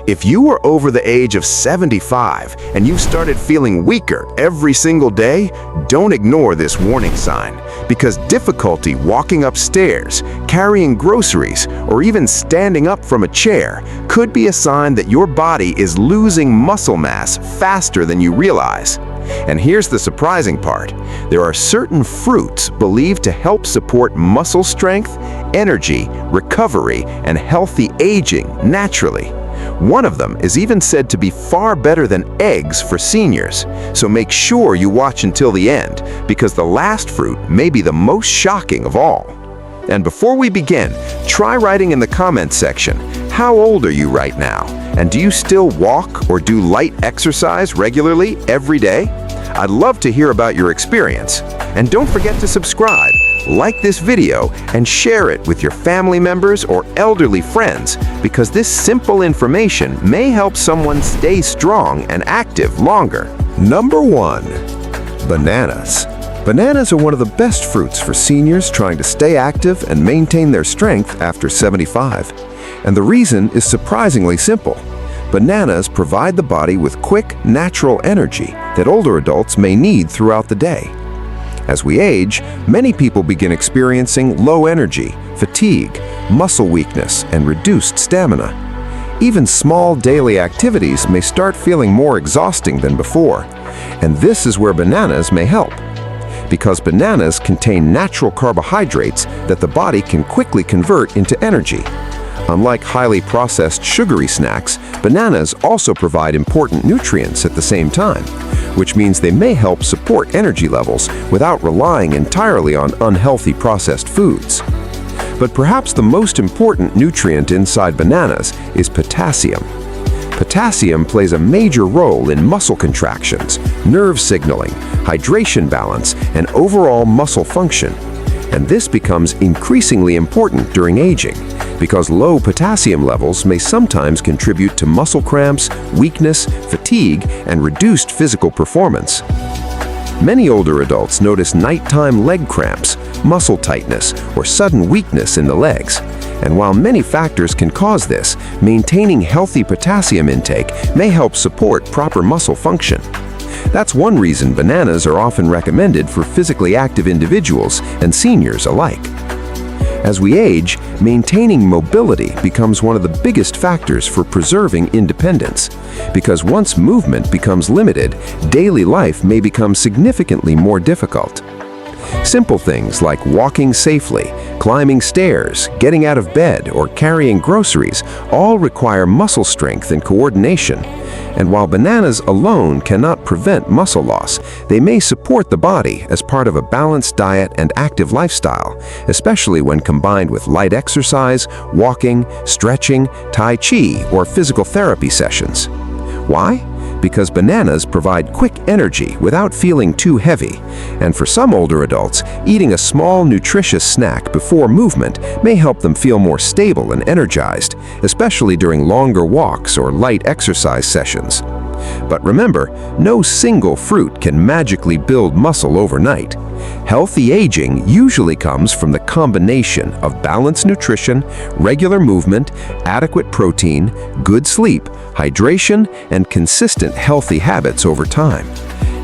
If you are over the age of 75 and you've started feeling weaker every single day, don't ignore this warning sign, because difficulty walking upstairs, carrying groceries, or even standing up from a chair could be a sign that your body is losing muscle mass faster than you realize. And here's the surprising part. There are certain fruits believed to help support muscle strength, energy, recovery, and healthy aging naturally. One of them is even said to be far better than eggs for seniors, so make sure you watch until the end, because the last fruit may be the most shocking of all. And before we begin, try writing in the comments section, how old are you right now? And do you still walk or do light exercise regularly every day? I'd love to hear about your experience. And don't forget to subscribe, like this video, and share it with your family members or elderly friends, because this simple information may help someone stay strong and active longer. Number 1. Bananas. Bananas are one of the best fruits for seniors trying to stay active and maintain their strength after 75. And the reason is surprisingly simple. Bananas provide the body with quick, natural energy that older adults may need throughout the day. As we age, many people begin experiencing low energy, fatigue, muscle weakness, and reduced stamina. Even small daily activities may start feeling more exhausting than before, and this is where bananas may help. Because bananas contain natural carbohydrates that the body can quickly convert into energy. Unlike highly processed sugary snacks, bananas also provide important nutrients at the same time, which means they may help support energy levels without relying entirely on unhealthy processed foods. But perhaps the most important nutrient inside bananas is potassium. Potassium plays a major role in muscle contractions, nerve signaling, hydration balance, and overall muscle function. And this becomes increasingly important during aging, because low potassium levels may sometimes contribute to muscle cramps, weakness, fatigue, and reduced physical performance. Many older adults notice nighttime leg cramps, muscle tightness, or sudden weakness in the legs. And while many factors can cause this, maintaining healthy potassium intake may help support proper muscle function. That's one reason bananas are often recommended for physically active individuals and seniors alike. As we age, maintaining mobility becomes one of the biggest factors for preserving independence, because once movement becomes limited, daily life may become significantly more difficult. Simple things like walking safely, climbing stairs, getting out of bed, or carrying groceries all require muscle strength and coordination. And while bananas alone cannot prevent muscle loss, they may support the body as part of a balanced diet and active lifestyle, especially when combined with light exercise, walking, stretching, tai chi, or physical therapy sessions. Why? Because bananas provide quick energy without feeling too heavy. And for some older adults, eating a small, nutritious snack before movement may help them feel more stable and energized, especially during longer walks or light exercise sessions. But remember, no single fruit can magically build muscle overnight. Healthy aging usually comes from the combination of balanced nutrition, regular movement, adequate protein, good sleep, hydration, and consistent healthy habits over time.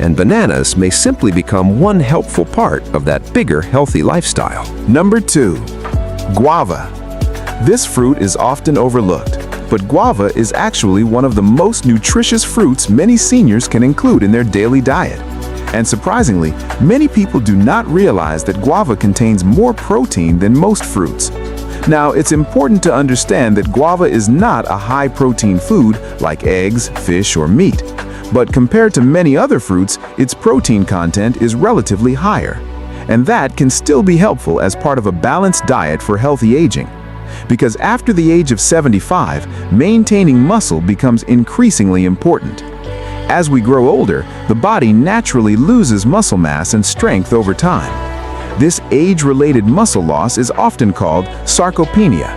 And bananas may simply become one helpful part of that bigger healthy lifestyle. Number 2. Guava. This fruit is often overlooked, but guava is actually one of the most nutritious fruits many seniors can include in their daily diet. And surprisingly, many people do not realize that guava contains more protein than most fruits. Now, it's important to understand that guava is not a high-protein food like eggs, fish, or meat. But compared to many other fruits, its protein content is relatively higher. And that can still be helpful as part of a balanced diet for healthy aging. Because after the age of 75, maintaining muscle becomes increasingly important. As we grow older, the body naturally loses muscle mass and strength over time. This age-related muscle loss is often called sarcopenia.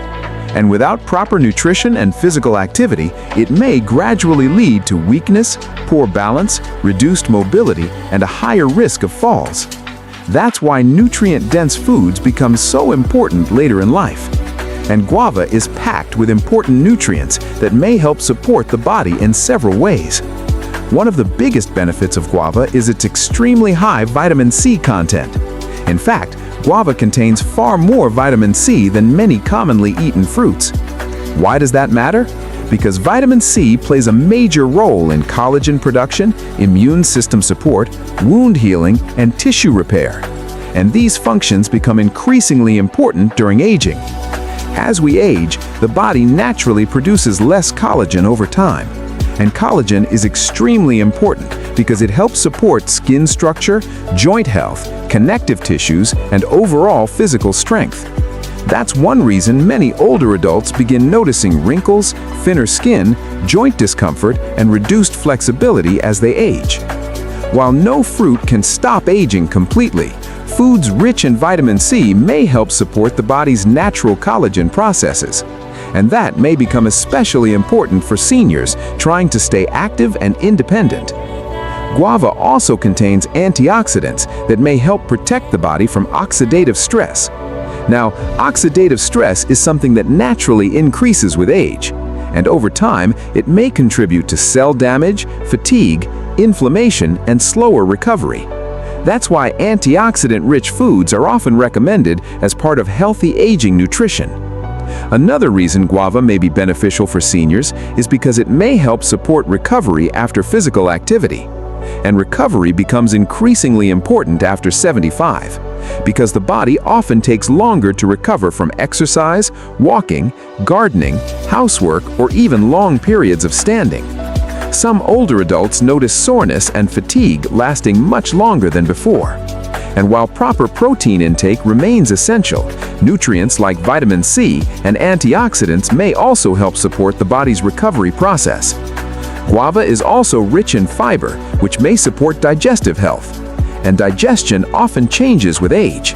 And without proper nutrition and physical activity, it may gradually lead to weakness, poor balance, reduced mobility, and a higher risk of falls. That's why nutrient-dense foods become so important later in life. And guava is packed with important nutrients that may help support the body in several ways. One of the biggest benefits of guava is its extremely high vitamin C content. In fact, guava contains far more vitamin C than many commonly eaten fruits. Why does that matter? Because vitamin C plays a major role in collagen production, immune system support, wound healing, and tissue repair. And these functions become increasingly important during aging. As we age, the body naturally produces less collagen over time. And collagen is extremely important because it helps support skin structure, joint health, connective tissues, and overall physical strength. That's one reason many older adults begin noticing wrinkles, thinner skin, joint discomfort, and reduced flexibility as they age. While no fruit can stop aging completely, foods rich in vitamin C may help support the body's natural collagen processes. And that may become especially important for seniors trying to stay active and independent. Guava also contains antioxidants that may help protect the body from oxidative stress. Now, oxidative stress is something that naturally increases with age, and over time, it may contribute to cell damage, fatigue, inflammation, and slower recovery. That's why antioxidant-rich foods are often recommended as part of healthy aging nutrition. Another reason guava may be beneficial for seniors is because it may help support recovery after physical activity. And recovery becomes increasingly important after 75, because the body often takes longer to recover from exercise, walking, gardening, housework, or even long periods of standing. Some older adults notice soreness and fatigue lasting much longer than before. And while proper protein intake remains essential, nutrients like vitamin C and antioxidants may also help support the body's recovery process. Guava is also rich in fiber, which may support digestive health. And digestion often changes with age.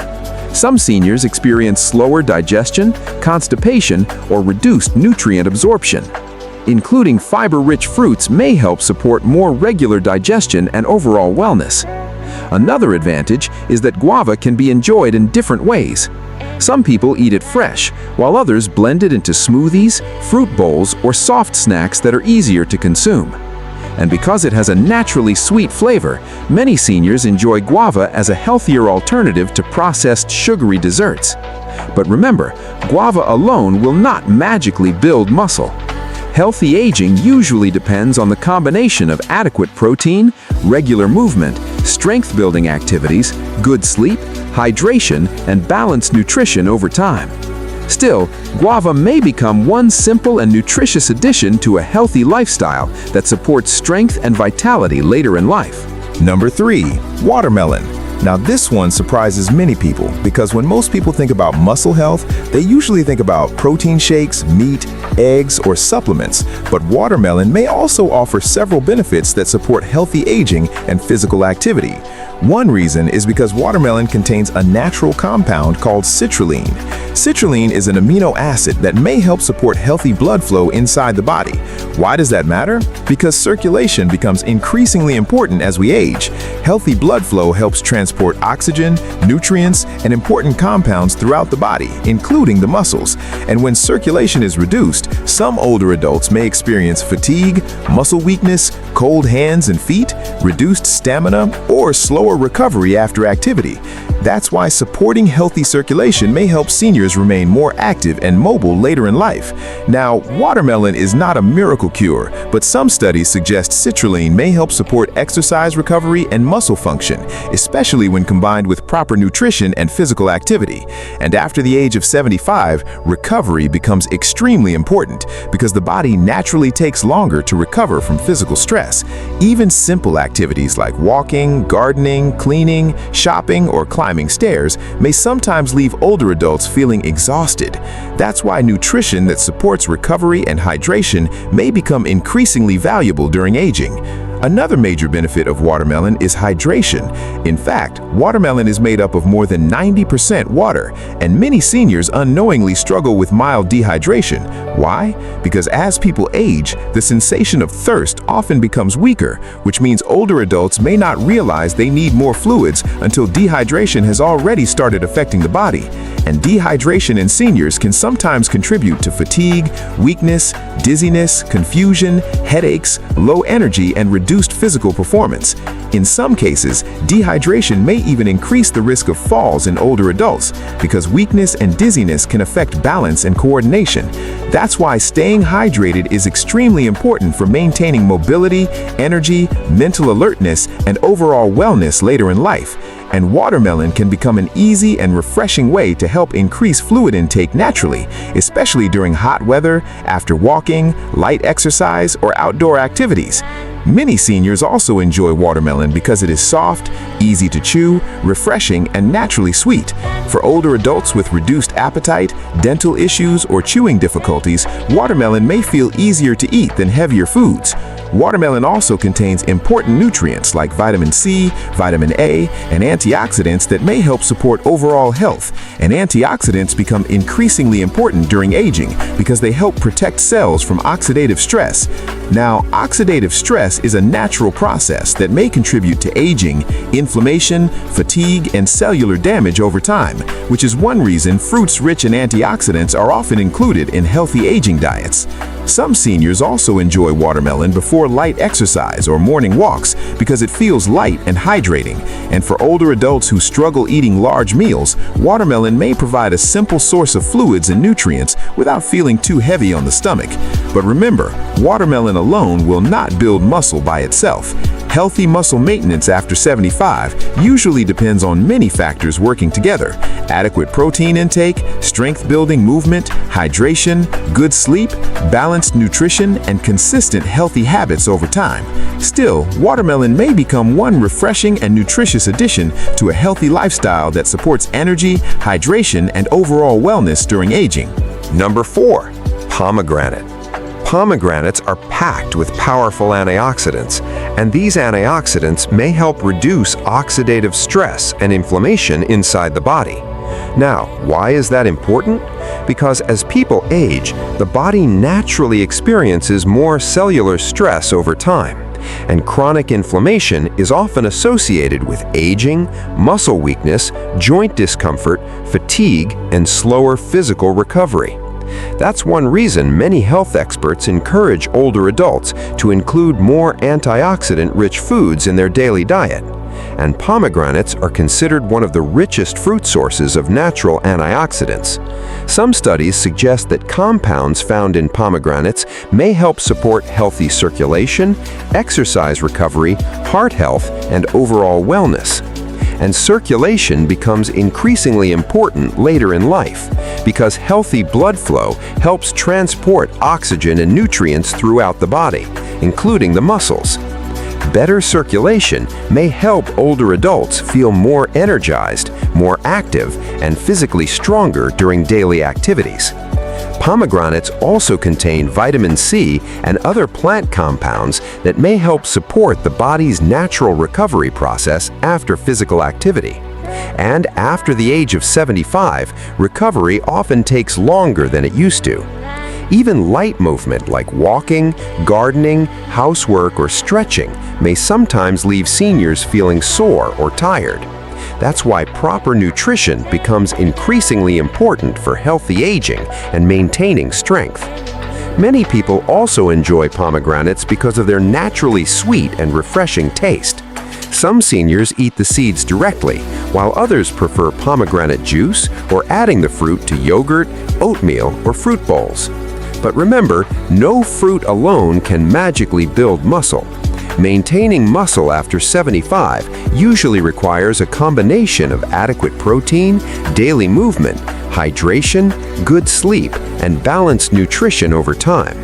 Some seniors experience slower digestion, constipation, or reduced nutrient absorption. Including fiber-rich fruits may help support more regular digestion and overall wellness. Another advantage is that guava can be enjoyed in different ways. Some people eat it fresh, while others blend it into smoothies, fruit bowls, or soft snacks that are easier to consume. And because it has a naturally sweet flavor, many seniors enjoy guava as a healthier alternative to processed sugary desserts. But remember, guava alone will not magically build muscle. Healthy aging usually depends on the combination of adequate protein, regular movement, strength-building activities, good sleep, hydration, and balanced nutrition over time. Still, guava may become one simple and nutritious addition to a healthy lifestyle that supports strength and vitality later in life. Number 3. Watermelon. Now this one surprises many people because when most people think about muscle health, they usually think about protein shakes, meat, eggs, or supplements. But watermelon may also offer several benefits that support healthy aging and physical activity. One reason is because watermelon contains a natural compound called citrulline. Citrulline is an amino acid that may help support healthy blood flow inside the body. Why does that matter? Because circulation becomes increasingly important as we age. Healthy blood flow helps transport oxygen, nutrients, and important compounds throughout the body, including the muscles. And when circulation is reduced, some older adults may experience fatigue, muscle weakness, cold hands and feet, reduced stamina, or slower recovery after activity. That's why supporting healthy circulation may help seniors remain more active and mobile later in life. Now, watermelon is not a miracle cure, but some studies suggest citrulline may help support exercise recovery and muscle function, especially when combined with proper nutrition and physical activity. And after the age of 75, recovery becomes extremely important because the body naturally takes longer to recover from physical stress. Even simple activities like walking, gardening, cleaning, shopping, or climbing stairs may sometimes leave older adults feeling exhausted. That's why nutrition that supports recovery and hydration may become increasingly valuable during aging. Another major benefit of watermelon is hydration. In fact, watermelon is made up of more than 90% water, and many seniors unknowingly struggle with mild dehydration. Why? Because as people age, the sensation of thirst often becomes weaker, which means older adults may not realize they need more fluids until dehydration has already started affecting the body. And dehydration in seniors can sometimes contribute to fatigue, weakness, dizziness, confusion, headaches, low energy, and reduced physical performance. In some cases, dehydration may even increase the risk of falls in older adults because weakness and dizziness can affect balance and coordination. That's why staying hydrated is extremely important for maintaining mobility, energy, mental alertness, and overall wellness later in life. And watermelon can become an easy and refreshing way to help increase fluid intake naturally, especially during hot weather, after walking, light exercise, or outdoor activities. Many seniors also enjoy watermelon because it is soft, easy to chew, refreshing, and naturally sweet. For older adults with reduced appetite, dental issues, or chewing difficulties, watermelon may feel easier to eat than heavier foods. Watermelon also contains important nutrients like vitamin C, vitamin A, and antioxidants that may help support overall health. And antioxidants become increasingly important during aging because they help protect cells from oxidative stress. Now, oxidative stress is a natural process that may contribute to aging, inflammation, fatigue, and cellular damage over time, which is one reason fruits rich in antioxidants are often included in healthy aging diets. Some seniors also enjoy watermelon before light exercise or morning walks because it feels light and hydrating. And for older adults who struggle eating large meals, watermelon may provide a simple source of fluids and nutrients without feeling too heavy on the stomach. But remember, watermelon alone will not build muscle by itself. Healthy muscle maintenance after 75 usually depends on many factors working together: adequate protein intake, strength-building movement, hydration, good sleep, balanced nutrition, and consistent healthy habits over time. Still, watermelon may become one refreshing and nutritious addition to a healthy lifestyle that supports energy, hydration, and overall wellness during aging. Number 4. Pomegranate. Pomegranates are packed with powerful antioxidants, and these antioxidants may help reduce oxidative stress and inflammation inside the body. Now, why is that important? Because as people age, the body naturally experiences more cellular stress over time, and chronic inflammation is often associated with aging, muscle weakness, joint discomfort, fatigue, and slower physical recovery. That's one reason many health experts encourage older adults to include more antioxidant-rich foods in their daily diet. And pomegranates are considered one of the richest fruit sources of natural antioxidants. Some studies suggest that compounds found in pomegranates may help support healthy circulation, exercise recovery, heart health, and overall wellness. And circulation becomes increasingly important later in life because healthy blood flow helps transport oxygen and nutrients throughout the body, including the muscles. Better circulation may help older adults feel more energized, more active, and physically stronger during daily activities. Pomegranates also contain vitamin C and other plant compounds that may help support the body's natural recovery process after physical activity. And after the age of 75, recovery often takes longer than it used to. Even light movement like walking, gardening, housework, or stretching may sometimes leave seniors feeling sore or tired. That's why proper nutrition becomes increasingly important for healthy aging and maintaining strength. Many people also enjoy pomegranates because of their naturally sweet and refreshing taste. Some seniors eat the seeds directly, while others prefer pomegranate juice or adding the fruit to yogurt, oatmeal, or fruit bowls. But remember, no fruit alone can magically build muscle. Maintaining muscle after 75 usually requires a combination of adequate protein, daily movement, hydration, good sleep, and balanced nutrition over time.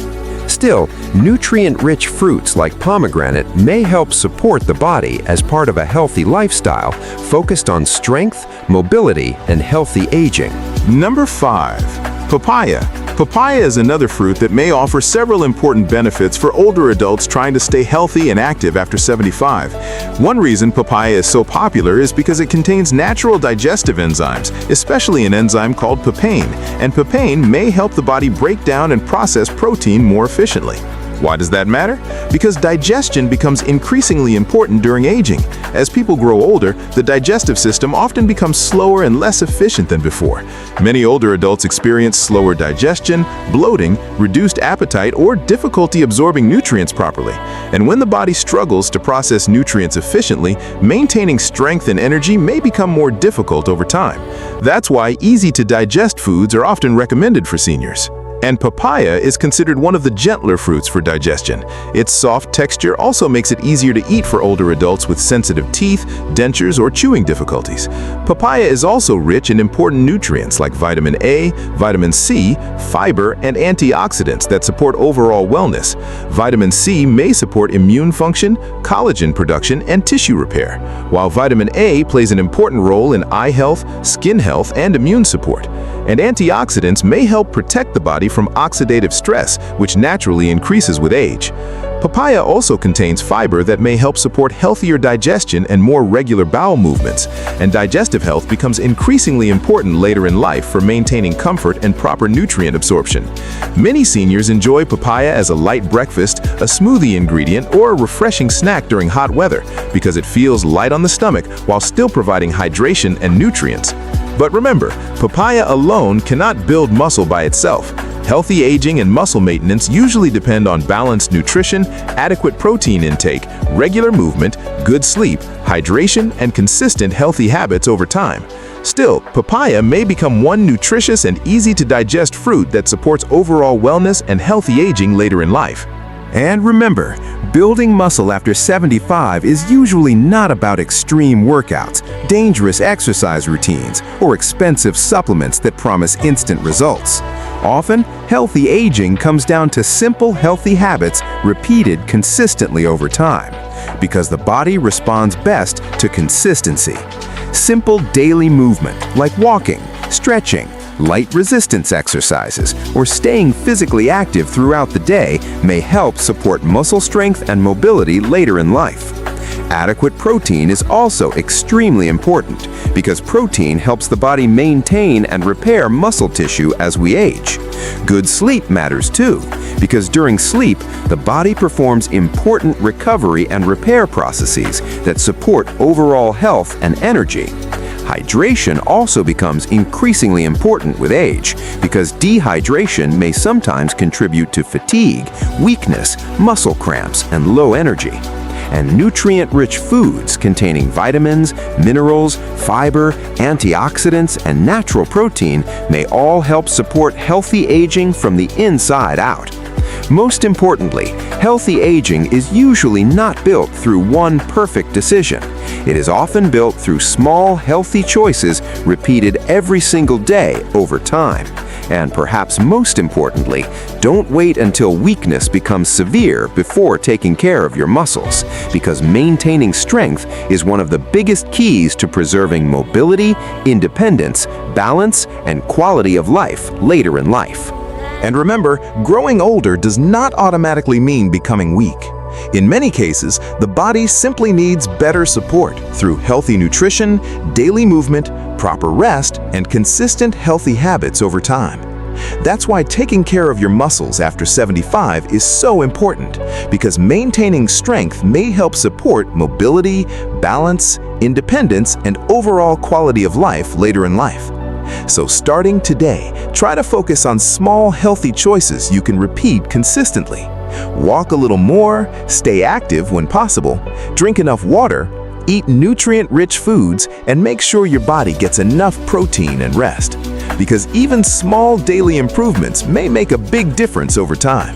Still, nutrient-rich fruits like pomegranate may help support the body as part of a healthy lifestyle focused on strength, mobility, and healthy aging. Number 5. Papaya. Papaya is another fruit that may offer several important benefits for older adults trying to stay healthy and active after 75. One reason papaya is so popular is because it contains natural digestive enzymes, especially an enzyme called papain, and papain may help the body break down and process protein more efficiently. Why does that matter? Because digestion becomes increasingly important during aging. As people grow older, the digestive system often becomes slower and less efficient than before. Many older adults experience slower digestion, bloating, reduced appetite, or difficulty absorbing nutrients properly. And when the body struggles to process nutrients efficiently, maintaining strength and energy may become more difficult over time. That's why easy-to-digest foods are often recommended for seniors. And papaya is considered one of the gentler fruits for digestion. Its soft texture also makes it easier to eat for older adults with sensitive teeth, dentures, or chewing difficulties. Papaya is also rich in important nutrients like vitamin A, vitamin C, fiber, and antioxidants that support overall wellness. Vitamin C may support immune function, collagen production, and tissue repair, while vitamin A plays an important role in eye health, skin health, and immune support. And antioxidants may help protect the body from oxidative stress, which naturally increases with age. Papaya also contains fiber that may help support healthier digestion and more regular bowel movements, and digestive health becomes increasingly important later in life for maintaining comfort and proper nutrient absorption. Many seniors enjoy papaya as a light breakfast, a smoothie ingredient, or a refreshing snack during hot weather because it feels light on the stomach while still providing hydration and nutrients. But remember, papaya alone cannot build muscle by itself. Healthy aging and muscle maintenance usually depend on balanced nutrition, adequate protein intake, regular movement, good sleep, hydration, and consistent healthy habits over time. Still, papaya may become one nutritious and easy-to-digest fruit that supports overall wellness and healthy aging later in life. And remember, building muscle after 75 is usually not about extreme workouts, dangerous exercise routines, or expensive supplements that promise instant results. Often, healthy aging comes down to simple, healthy habits repeated consistently over time, because the body responds best to consistency. Simple daily movement, like walking, stretching, light resistance exercises, or staying physically active throughout the day may help support muscle strength and mobility later in life. Adequate protein is also extremely important because protein helps the body maintain and repair muscle tissue as we age. Good sleep matters too, because during sleep, the body performs important recovery and repair processes that support overall health and energy. Hydration also becomes increasingly important with age because dehydration may sometimes contribute to fatigue, weakness, muscle cramps, and low energy. And nutrient-rich foods containing vitamins, minerals, fiber, antioxidants, and natural protein may all help support healthy aging from the inside out. Most importantly, healthy aging is usually not built through one perfect decision. It is often built through small, healthy choices repeated every single day over time. And perhaps most importantly, don't wait until weakness becomes severe before taking care of your muscles, because maintaining strength is one of the biggest keys to preserving mobility, independence, balance, and quality of life later in life. And remember, growing older does not automatically mean becoming weak. In many cases, the body simply needs better support through healthy nutrition, daily movement, proper rest, and consistent healthy habits over time. That's why taking care of your muscles after 75 is so important, because maintaining strength may help support mobility, balance, independence, and overall quality of life later in life. So starting today, try to focus on small, healthy choices you can repeat consistently. Walk a little more, stay active when possible, drink enough water, eat nutrient-rich foods, and make sure your body gets enough protein and rest. Because even small daily improvements may make a big difference over time.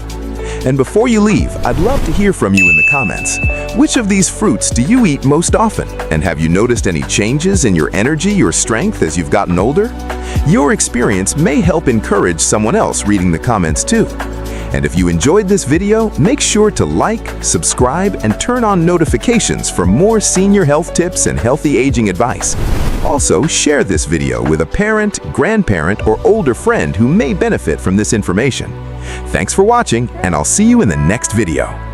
And before you leave, I'd love to hear from you in the comments. Which of these fruits do you eat most often? And have you noticed any changes in your energy or strength as you've gotten older? Your experience may help encourage someone else reading the comments too. And if you enjoyed this video, make sure to like, subscribe, and turn on notifications for more senior health tips and healthy aging advice. Also, share this video with a parent, grandparent, or older friend who may benefit from this information. Thanks for watching, and I'll see you in the next video.